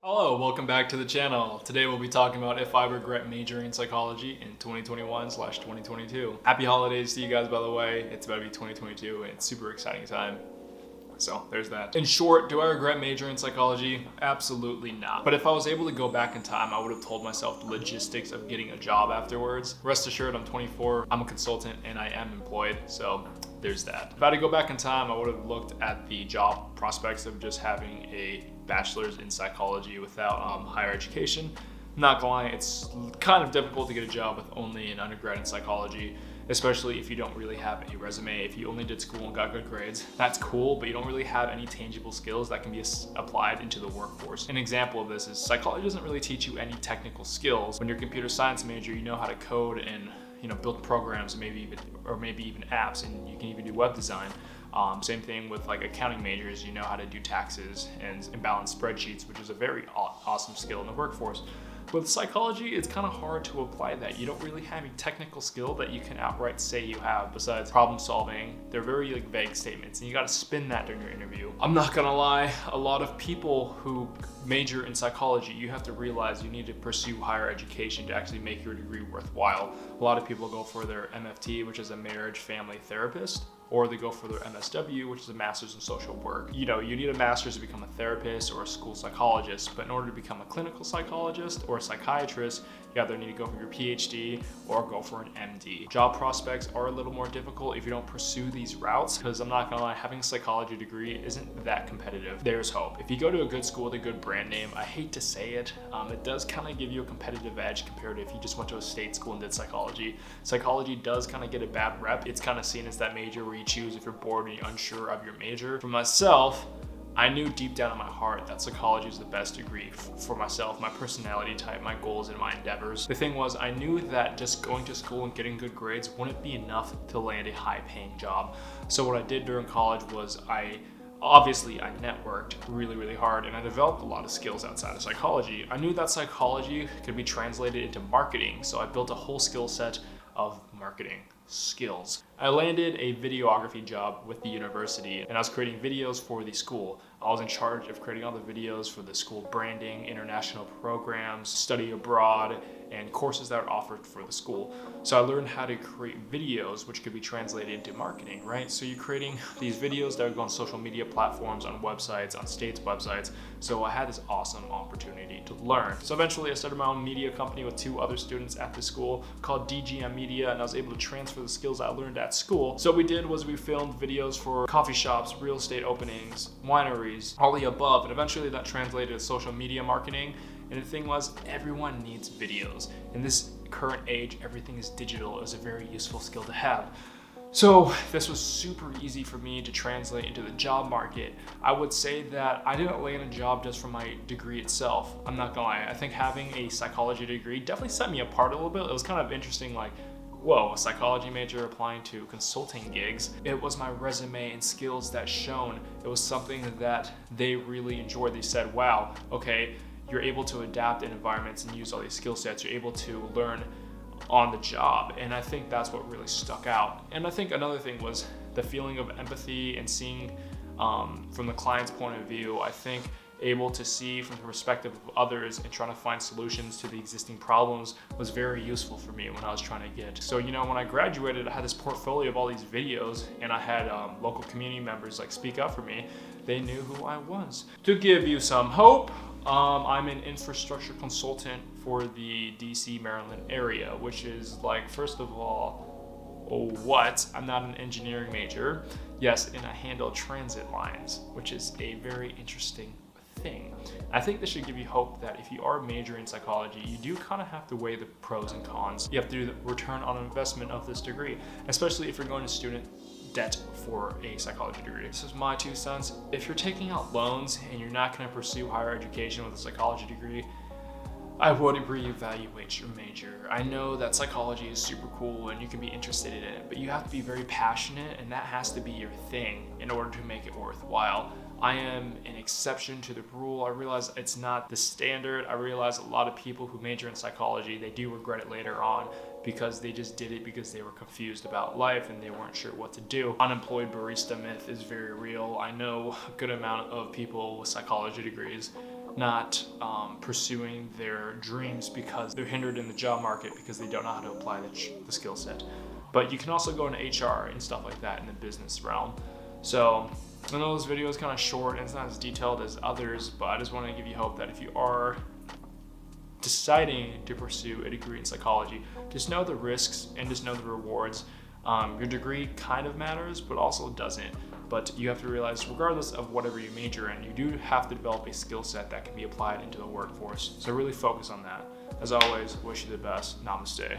Hello, welcome back to the channel. Today we'll be talking about if I regret majoring in psychology in 2021/2022. Happy holidays to you guys, by the way. It's about to be 2022 and it's super exciting time. So there's that. In short, do I regret majoring in psychology? Absolutely not. But if I was able to go back in time, I would have told myself the logistics of getting a job afterwards. Rest assured, I'm 24, I'm a consultant, and I am employed, so there's that. If I had to go back in time, I would have looked at the job prospects of just having a bachelor's in psychology without higher education. Not gonna lie, it's kind of difficult to get a job with only an undergrad in psychology, especially if you don't really have a resume. If you only did school and got good grades, that's cool, but you don't really have any tangible skills that can be applied into the workforce. An example of this is psychology doesn't really teach you any technical skills. When you're a computer science major, you know how to code and build programs, and maybe even apps, and you can even do web design. Same thing with like accounting majors, you know how to do taxes and balance spreadsheets, which is a very awesome skill in the workforce. With psychology, it's kind of hard to apply that. You don't really have a technical skill that you can outright say you have besides problem solving. They're very vague statements, and you got to spin that during your interview. I'm not gonna lie, a lot of people who major in psychology, you have to realize you need to pursue higher education to actually make your degree worthwhile. A lot of people go for their MFT, which is a marriage family therapist, or they go for their MSW, which is a master's in social work. You need a master's to become a therapist or a school psychologist, but in order to become a clinical psychologist or a psychiatrist, you either need to go for your PhD or go for an MD. Job prospects are a little more difficult if you don't pursue these routes, because I'm not gonna lie, having a psychology degree isn't that competitive. There's hope. If you go to a good school with a good brand name, I hate to say it, it does kind of give you a competitive edge compared to if you just went to a state school and did psychology. Psychology does kind of get a bad rep. It's kind of seen as that major where you choose if you're bored and you're unsure of your major. For myself, I knew deep down in my heart that psychology is the best degree for myself, my personality type, my goals, and my endeavors. The thing was, I knew that just going to school and getting good grades wouldn't be enough to land a high-paying job. So what I did during college was I networked really hard, and I developed a lot of skills outside of psychology. I knew that psychology could be translated into marketing, so I built a whole skill set of marketing skills. I landed a videography job with the university, and I was creating videos for the school. I was in charge of creating all the videos for the school branding, international programs, study abroad, and courses that are offered for the school. So I learned how to create videos which could be translated into marketing, right? So you're creating these videos that would go on social media platforms, on websites, on states' websites. So I had this awesome opportunity to learn. So eventually I started my own media company with 2 other students at the school called DGM Media, and I was able to transfer the skills I learned at school. So what we did was we filmed videos for coffee shops, real estate openings, wineries, all the above, and eventually that translated to social media marketing. And the thing was, everyone needs videos. In this current age, everything is digital. It was a very useful skill to have. So this was super easy for me to translate into the job market. I would say that I didn't land a job just from my degree itself. I'm not gonna lie, I think having a psychology degree definitely set me apart a little bit. It was kind of interesting, like, whoa, a psychology major applying to consulting gigs. It was my resume and skills that shone. It was something that they really enjoyed. They said, wow, okay, you're able to adapt in environments and use all these skill sets. You're able to learn on the job. And I think that's what really stuck out. And I think another thing was the feeling of empathy and seeing from the client's point of view. I think able to see from the perspective of others and trying to find solutions to the existing problems was very useful for me when I was trying to get. So, when I graduated, I had this portfolio of all these videos, and I had local community members speak up for me. They knew who I was. To give you some hope, I'm an infrastructure consultant for the DC, Maryland area, which is first of all, I'm not an engineering major. Yes, and I handle transit lines, which is a very interesting thing. I think this should give you hope that if you are majoring in psychology, you do kind of have to weigh the pros and cons. You have to do the return on investment of this degree, especially if you're going to student debt for a psychology degree. This is my 2 cents. If you're taking out loans and you're not going to pursue higher education with a psychology degree, I would reevaluate your major. I know that psychology is super cool and you can be interested in it, but you have to be very passionate, and that has to be your thing in order to make it worthwhile. I am an exception to the rule. I realize it's not the standard. I realize a lot of people who major in psychology, they do regret it later on because they just did it because they were confused about life and they weren't sure what to do. Unemployed barista myth is very real. I know a good amount of people with psychology degrees not pursuing their dreams because they're hindered in the job market because they don't know how to apply the skill set. But you can also go into HR and stuff like that in the business realm. So I know this video is kind of short and it's not as detailed as others, but I just want to give you hope that if you are deciding to pursue a degree in psychology, just know the risks and just know the rewards. Your degree kind of matters, but also doesn't. But you have to realize, regardless of whatever you major in, you do have to develop a skill set that can be applied into the workforce. So really focus on that. As always, wish you the best. Namaste.